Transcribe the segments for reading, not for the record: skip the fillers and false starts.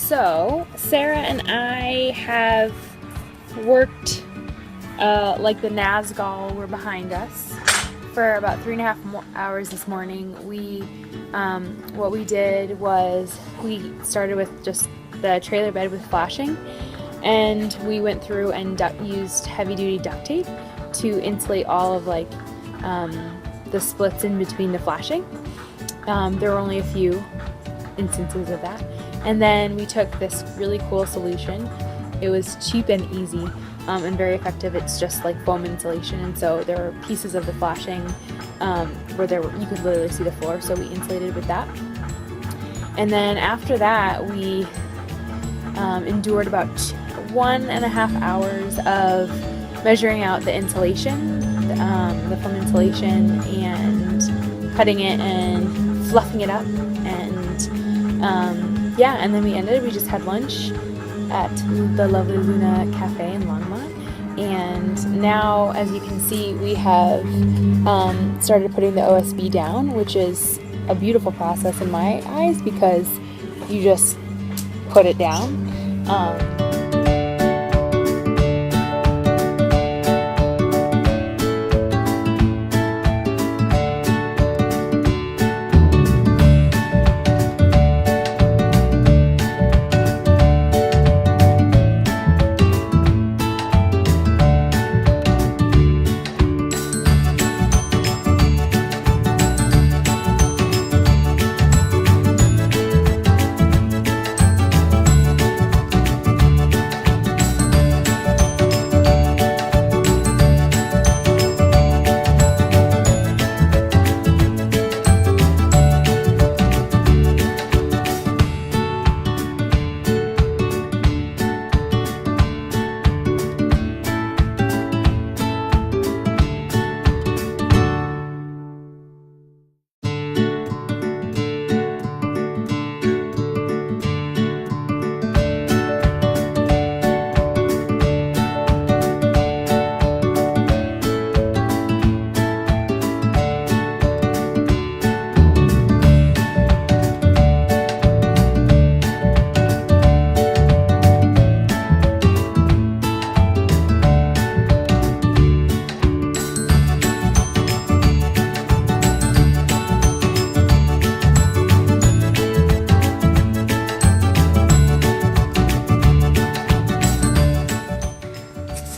So Sarah and I have worked like the Nazgul were behind us for about 3.5 hours this morning. What we did was we started with just the trailer bed with flashing, and we went through and used heavy-duty duct tape to insulate all of the splits in between the flashing. There were only a few instances of that. And then we took this really cool solution. It was cheap and easy and very effective. It's just like foam insulation, and so there were pieces of the flashing where you could literally see the floor, so we insulated with that. And then after that, we endured about 1.5 hours of measuring out the insulation, the foam insulation, and cutting it and fluffing it up, and and then we just had lunch at the lovely Luna Cafe in Longmont. And now, as you can see, we have started putting the OSB down, which is a beautiful process in my eyes because you just put it down.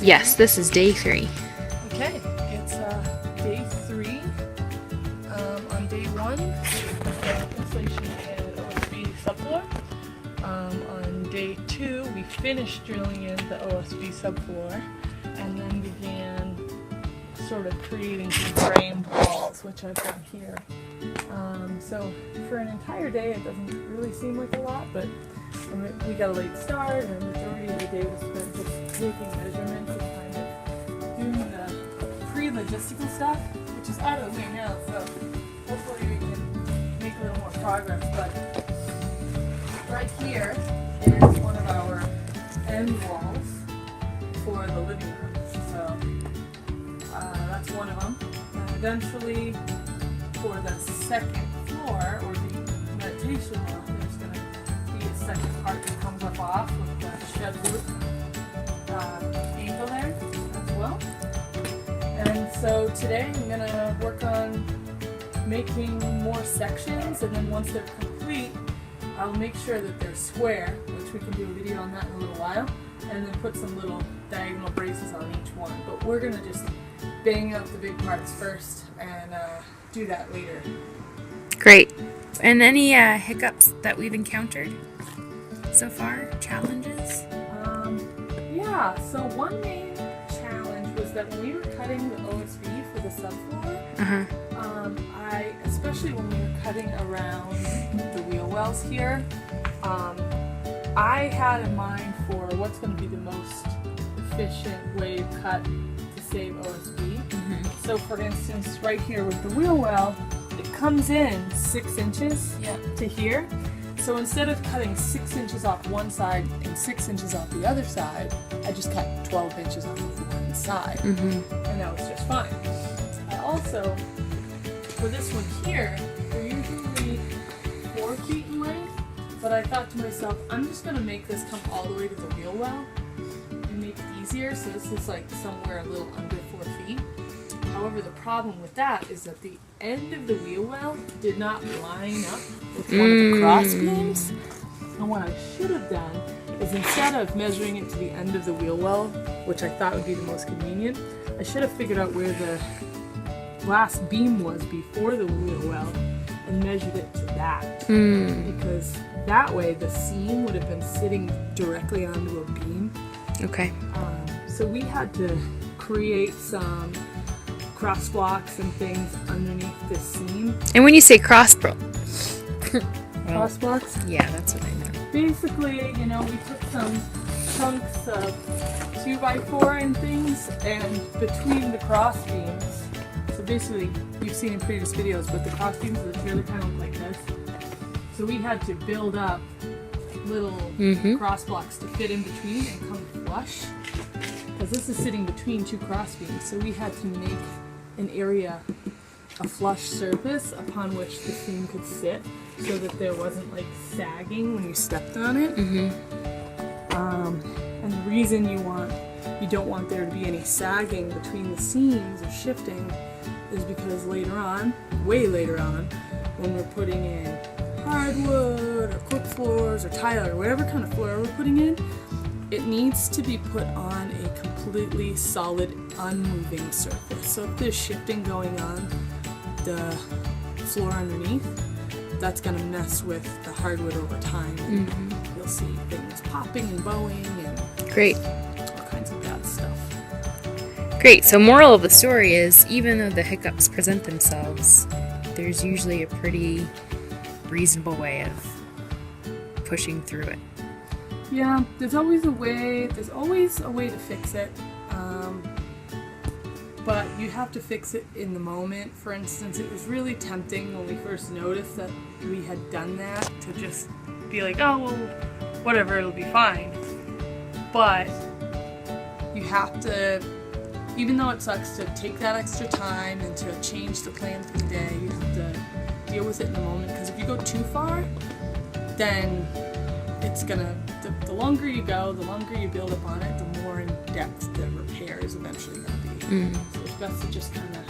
Yes, this is day 3. Okay, it's day 3. On day 1, insulation and OSB subfloor. On day 2, we finished drilling in the OSB subfloor and then began sort of creating some framed walls, which I've got here. So for an entire day, it doesn't really seem like a lot, but we got a late start, and the majority of the day was spent just taking measurements and kind of doing the pre-logistical stuff, which is out of the way now, so hopefully we can make a little more progress. But right here is one of our end walls for the living room, so that's one of them. And eventually, for the second floor, or the meditation room, there's going to be a second part that comes up off with the shed roof angle there as well. And so today I'm going to work on making more sections, and then once they're complete, I'll make sure that they're square, which we can do a video on that in a little while, and then put some little diagonal braces on each one. But we're going to just bang out the big parts first and do that later. Great. And any hiccups that we've encountered so far? Challenges? Yeah, so one main challenge was that when we were cutting the OSB for the subfloor, especially when we were cutting around the wheel wells here, I had in mind for what's going to be the most efficient way to cut to save OSB. So for instance, right here with the wheel well, it comes in 6 inches to here. So instead of cutting 6 inches off one side and 6 inches off the other side, I just cut 12 inches off of one side, and that was just fine. Also, for this one here, they're usually 4 feet in length, but but I thought to myself, I'm just gonna make this come all the way to the wheel well and make it easier. So this is like somewhere a little under 4 feet. However, the problem with that is that the end of the wheel well did not line up with one of the cross beams. And what I should have done is, instead of measuring it to the end of the wheel well, which I thought would be the most convenient, I should have figured out where the last beam was before the wheel well and measured it to that. Because that way the seam would have been sitting directly onto a beam. Okay. So we had to create some cross blocks and things underneath the seam. And when you say cross Cross blocks? yeah, that's what I meant. Basically, you know, we took some chunks of 2x4 and things, and between the cross beams, so basically, you've seen in previous videos, but the cross beams of the trailer kind of look like this. So we had to build up little cross blocks to fit in between and come flush, because this is sitting between 2 cross beams. So we had to make an area, a flush surface upon which the seam could sit, so that there wasn't like sagging when you stepped on it. And the reason you don't want there to be any sagging between the seams or shifting is because later on, way later on, when we're putting in hardwood or quick floors or tile or whatever kind of floor we're putting in, it needs to be put on a completely solid, unmoving surface. So if there's shifting going on the floor underneath, that's going to mess with the hardwood over time. And you'll see things popping and bowing and Great. all kinds of bad stuff. Great. So moral of the story is, even though the hiccups present themselves, there's usually a pretty reasonable way of pushing through it. Yeah, there's always a way to fix it. But you have to fix it in the moment. For instance, it was really tempting when we first noticed that we had done that to just be like, oh, well, whatever, it'll be fine. But you have to, even though it sucks to take that extra time and to change the plan for the day, you have to deal with it in the moment. Because if you go too far, then it's gonna, the longer you go, the longer you build up on it, the more in depth the repair is eventually gonna be. So it's best to just kind of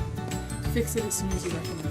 fix it as soon as you recommend.